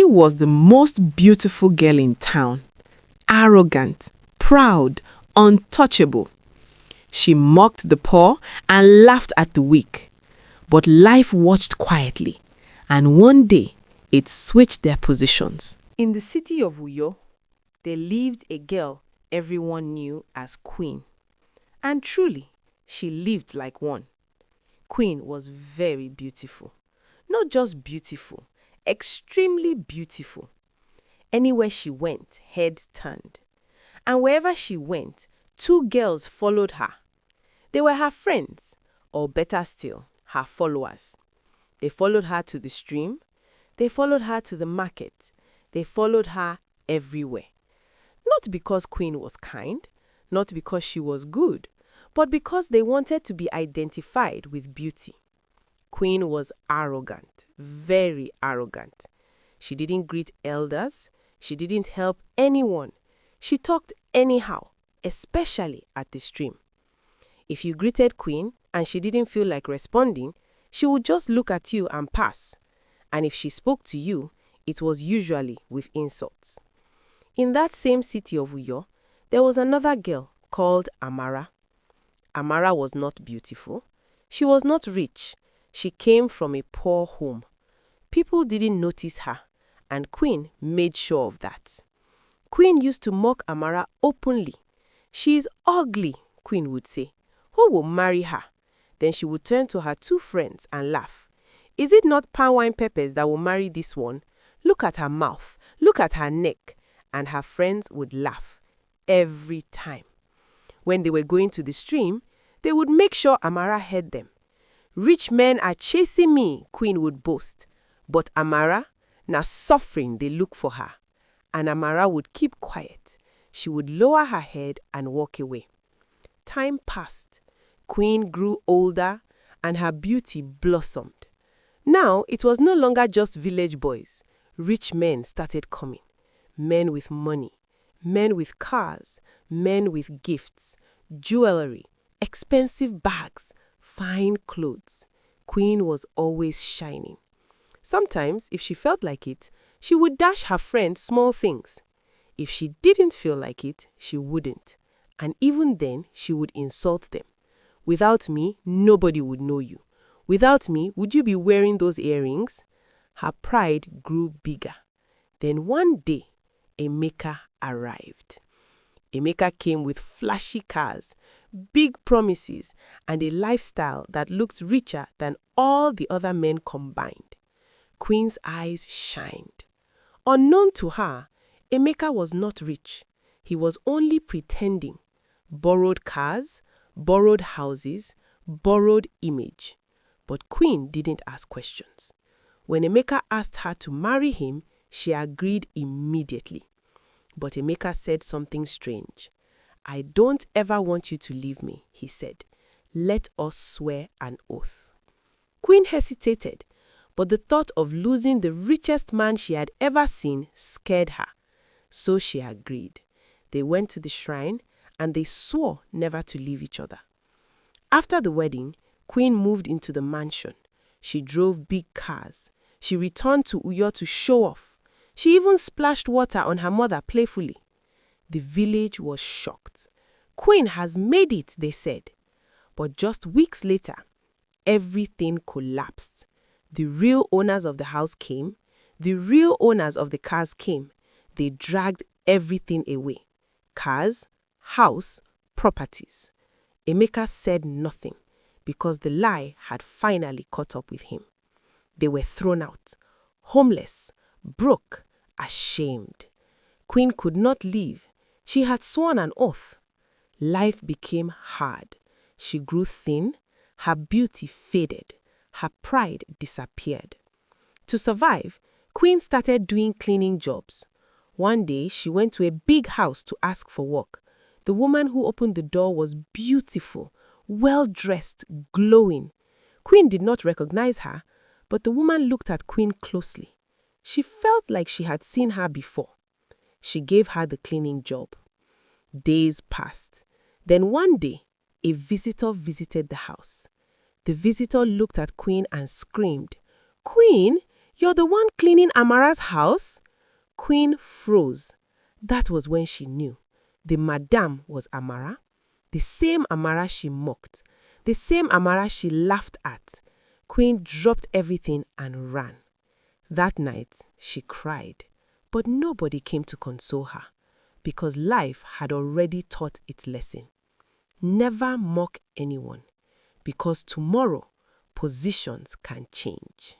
was the most beautiful girl in town, arrogant, proud, untouchable. She mocked the poor and laughed at the weak. But life watched quietly, and one day it switched their positions. In the city of Uyo, there lived a girl everyone knew as Queen. And truly, she lived like one. Queen was very beautiful. Not just beautiful, extremely beautiful. Anywhere she went, heads turned. And wherever she went, two girls followed her. They were her friends, or better still, her followers. They followed her to the stream. They followed her to the market. They followed her everywhere. Not because Queen was kind, not because she was good, but because they wanted to be identified with beauty. Queen was arrogant, very arrogant. She didn't greet elders. She didn't help anyone. She talked anyhow, especially at the stream. If you greeted Queen and she didn't feel like responding, she would just look at you and pass. And if she spoke to you, it was usually with insults. In that same city of Uyo, there was another girl called Amara. Amara was not beautiful. She was not rich. She came from a poor home. People didn't notice her, and Queen made sure of that. Queen used to mock Amara openly. "She is ugly," Queen would say. "Who will marry her?" Then she would turn to her two friends and laugh. "Is it not palm wine peppers that will marry this one? Look at her mouth. Look at her neck." And her friends would laugh every time. When they were going to the stream, they would make sure Amara heard them. "Rich men are chasing me," Queen would boast. But Amara, na suffering they look for her. And Amara would keep quiet. She would lower her head and walk away. Time passed. Queen grew older and her beauty blossomed. Now it was no longer just village boys. Rich men started coming. Men with money, men with cars, men with gifts, jewelry, expensive bags, fine clothes. Queen was always shining. Sometimes, if she felt like it, she would dash her friends small things. If she didn't feel like it, she wouldn't. And even then, she would insult them. "Without me, nobody would know you. Without me, would you be wearing those earrings?" Her pride grew bigger. Then one day, Emeka arrived. Emeka came with flashy cars, big promises, and a lifestyle that looked richer than all the other men combined. Queen's eyes shined. Unknown to her, Emeka was not rich. He was only pretending. Borrowed cars, borrowed houses, borrowed image. But Queen didn't ask questions. When Emeka asked her to marry him, she agreed immediately. But Emeka said something strange. "I don't ever want you to leave me," he said. "Let us swear an oath." Queen hesitated, but the thought of losing the richest man she had ever seen scared her. So she agreed. They went to the shrine and they swore never to leave each other. After the wedding, Queen moved into the mansion. She drove big cars. She returned to Uyo to show off. She even splashed water on her mother playfully. The village was shocked. "Queen has made it," they said. But just weeks later, everything collapsed. The real owners of the house came. The real owners of the cars came. They dragged everything away. Cars, house, properties. Emeka said nothing because the lie had finally caught up with him. They were thrown out, homeless, broke, ashamed. Queen could not leave. She had sworn an oath. Life became hard. She grew thin. Her beauty faded. Her pride disappeared. To survive, Queen started doing cleaning jobs. One day, she went to a big house to ask for work. The woman who opened the door was beautiful, well-dressed, glowing. Queen did not recognize her, but the woman looked at Queen closely. She felt like she had seen her before. She gave her the cleaning job. Days passed. Then one day, a visitor visited the house. The visitor looked at Queen and screamed, "Queen, You're the one cleaning Amara's house? Queen froze. That was when she knew. The madam was Amara. The same Amara she mocked. The same Amara she laughed at. Queen dropped everything and ran. That night, she cried. But nobody came to console her, because life had already taught its lesson. Never mock anyone, because tomorrow, positions can change.